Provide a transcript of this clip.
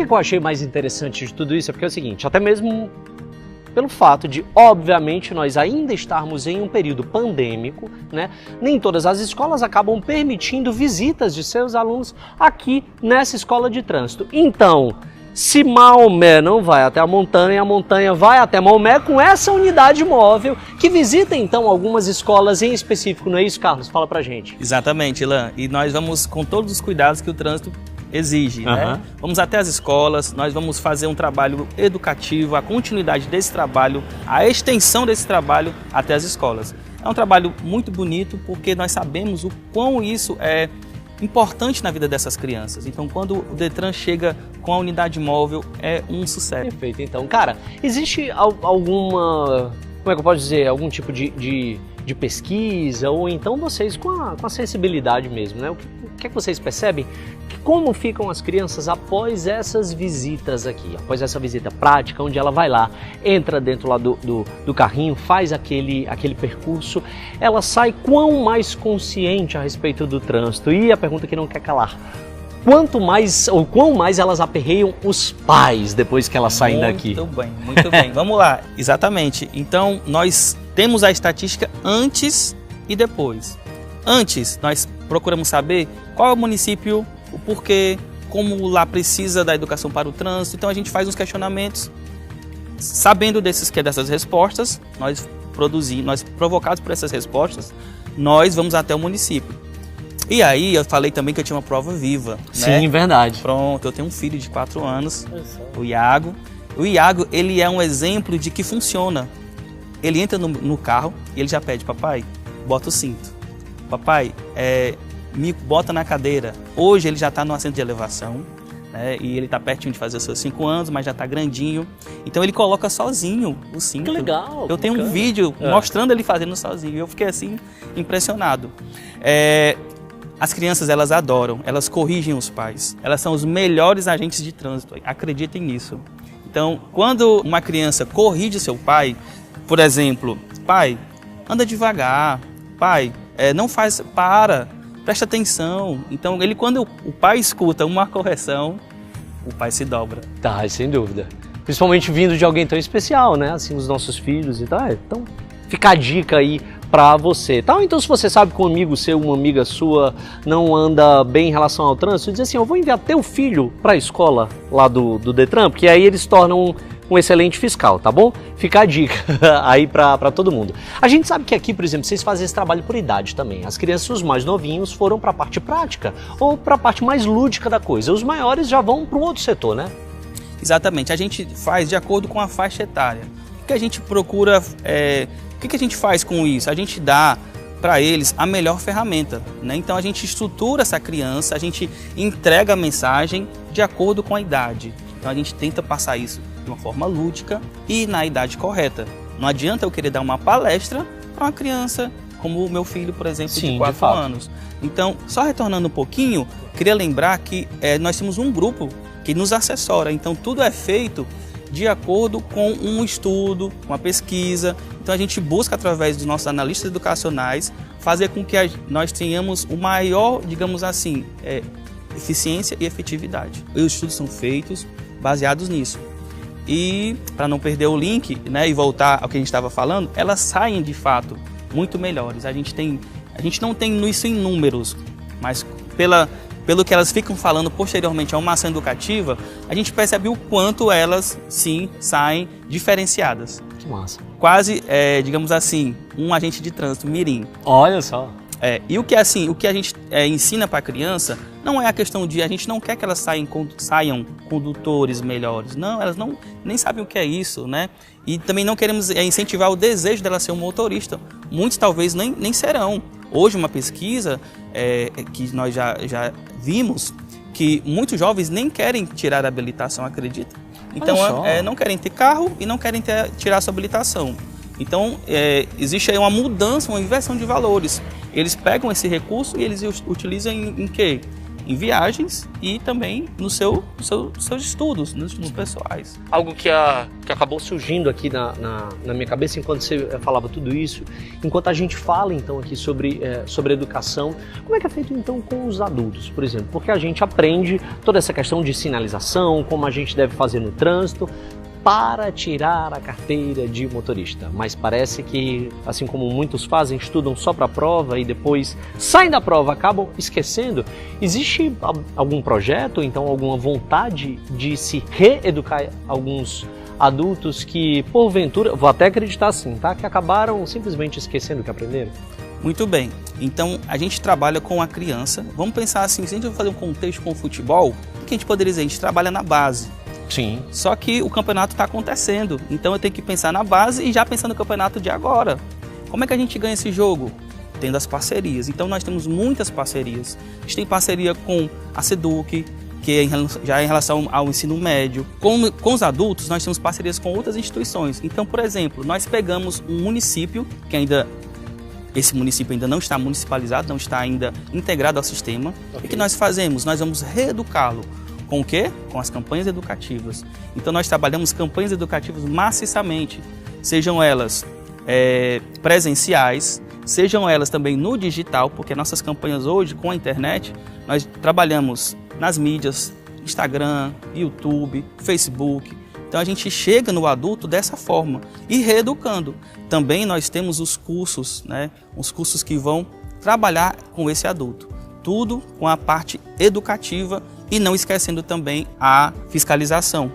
que eu achei mais interessante de tudo isso? É porque é o seguinte, até mesmo pelo fato de, obviamente, nós ainda estarmos em um período pandêmico, né? Nem todas as escolas acabam permitindo visitas de seus alunos aqui nessa escola de trânsito. Então, se Maomé não vai até a montanha vai até Maomé com essa unidade móvel que visita então algumas escolas em específico, não é isso, Carlos? Fala pra gente. Exatamente, Ilan. E nós vamos com todos os cuidados que o trânsito exige, né? Vamos até as escolas, nós vamos fazer um trabalho educativo, a continuidade desse trabalho, a extensão desse trabalho até as escolas. É um trabalho muito bonito porque nós sabemos o quão isso é importante na vida dessas crianças. Então, quando o Detran chega com a unidade móvel, é um sucesso. Perfeito. Então, cara, existe alguma, como é que eu posso dizer, algum tipo de pesquisa, ou então vocês com a sensibilidade mesmo, né? O que é que vocês percebem? Como ficam as crianças após essas visitas aqui, após essa visita prática, onde ela vai lá, entra dentro lá do carrinho, faz aquele percurso, ela sai quão mais consciente a respeito do trânsito? E a pergunta que não quer calar, quanto mais ou quão mais elas aperreiam os pais depois que elas saem daqui? Muito bem. Vamos lá, exatamente. Então, nós temos a estatística antes e depois. Antes, nós procuramos saber qual é o município, o porquê, como lá precisa da educação para o trânsito. Então a gente faz uns questionamentos, sabendo dessas respostas, nós provocados por essas respostas, nós vamos até o município. E aí eu falei também que eu tinha uma prova viva. Sim, né? Verdade. Pronto, eu tenho um filho de 4 anos, o Iago. O Iago, ele é um exemplo de que funciona. Ele entra no carro e ele já pede, papai, bota o cinto. Papai, me bota na cadeira. Hoje ele já está no assento de elevação, né? E ele está pertinho de fazer os seus 5 anos, mas já está grandinho. Então ele coloca sozinho o cinto. Que legal! Eu tenho um vídeo mostrando ele fazendo sozinho. Eu fiquei assim, impressionado. As crianças, elas adoram, elas corrigem os pais. Elas são os melhores agentes de trânsito, acreditem nisso. Então, quando uma criança corrige seu pai, por exemplo, pai, anda devagar, pai, não faz, presta atenção. Então, quando o pai escuta uma correção, o pai se dobra. Tá, sem dúvida. Principalmente vindo de alguém tão especial, né? Assim, os nossos filhos e tal. Então, fica a dica aí pra você. Tá? Então, se você sabe que um amigo seu, uma amiga sua não anda bem em relação ao trânsito, diz assim, eu vou enviar teu filho pra escola lá do Detran, porque aí eles tornam um excelente fiscal, tá bom? Fica a dica aí pra todo mundo. A gente sabe que aqui, por exemplo, vocês fazem esse trabalho por idade também. As crianças, os mais novinhos, foram pra parte prática ou pra parte mais lúdica da coisa. Os maiores já vão para um outro setor, né? Exatamente. A gente faz de acordo com a faixa etária. O que a gente procura, o que a gente faz com isso? A gente dá para eles a melhor ferramenta, né? Então a gente estrutura essa criança, a gente entrega a mensagem de acordo com a idade. Então a gente tenta passar isso de uma forma lúdica e na idade correta. Não adianta eu querer dar uma palestra para uma criança como o meu filho, por exemplo, de 4 anos. Então, só retornando um pouquinho, queria lembrar que nós temos um grupo que nos assessora. Então tudo é feito de acordo com um estudo, uma pesquisa. Então a gente busca, através dos nossos analistas educacionais, fazer com que nós tenhamos o maior, digamos assim, eficiência e efetividade. E os estudos são feitos baseados nisso. E, para não perder o link, né, e voltar ao que a gente estava falando, elas saem de fato muito melhores. A gente não tem isso em números, mas pelo que elas ficam falando posteriormente a uma ação educativa, a gente percebe o quanto elas, sim, saem diferenciadas. Que massa. Quase, digamos assim, um agente de trânsito mirim. Olha só. E o que a gente ensina para a criança não é a questão de a gente não quer que elas saiam condutores melhores. Não, elas nem sabem o que é isso, né? E também não queremos incentivar o desejo dela ser um motorista. Muitos talvez nem serão. Hoje uma pesquisa que nós já vimos que muitos jovens nem querem tirar a habilitação, acredita? Então não querem ter carro e não querem tirar a sua habilitação. Então existe aí uma mudança, uma inversão de valores. Eles pegam esse recurso e eles utilizam em quê? em viagens e também nos seus estudos, nos estudos pessoais. Algo que acabou surgindo aqui na minha cabeça enquanto você falava tudo isso, enquanto a gente fala então aqui sobre educação, como é que é feito então com os adultos, por exemplo? Porque a gente aprende toda essa questão de sinalização, como a gente deve fazer no trânsito, para tirar a carteira de motorista. Mas parece que, assim como muitos fazem, estudam só para a prova e depois saem da prova, acabam esquecendo. Existe algum projeto, então alguma vontade de se reeducar alguns adultos que, porventura, vou até acreditar assim, tá? Que acabaram simplesmente esquecendo o que aprenderam? Muito bem. Então, a gente trabalha com a criança. Vamos pensar assim, se a gente vai fazer um contexto com o futebol, o que a gente poderia dizer? A gente trabalha na base. Sim. Só que o campeonato está acontecendo, então eu tenho que pensar na base e já pensando no campeonato de agora. Como é que a gente ganha esse jogo? Tendo as parcerias. Então nós temos muitas parcerias. A gente tem parceria com a SEDUC, que já é em relação ao ensino médio. Com os adultos, nós temos parcerias com outras instituições. Então, por exemplo, nós pegamos um município, que esse município ainda não está municipalizado, não está ainda integrado ao sistema. Okay. E o que nós fazemos? Nós vamos reeducá-lo. Com o quê? Com as campanhas educativas. Então nós trabalhamos campanhas educativas maciçamente, sejam elas presenciais, sejam elas também no digital, porque nossas campanhas hoje com a internet, nós trabalhamos nas mídias, Instagram, YouTube, Facebook. Então a gente chega no adulto dessa forma e reeducando. Também nós temos os cursos, os cursos que vão trabalhar com esse adulto. Tudo com a parte educativa e não esquecendo também a fiscalização.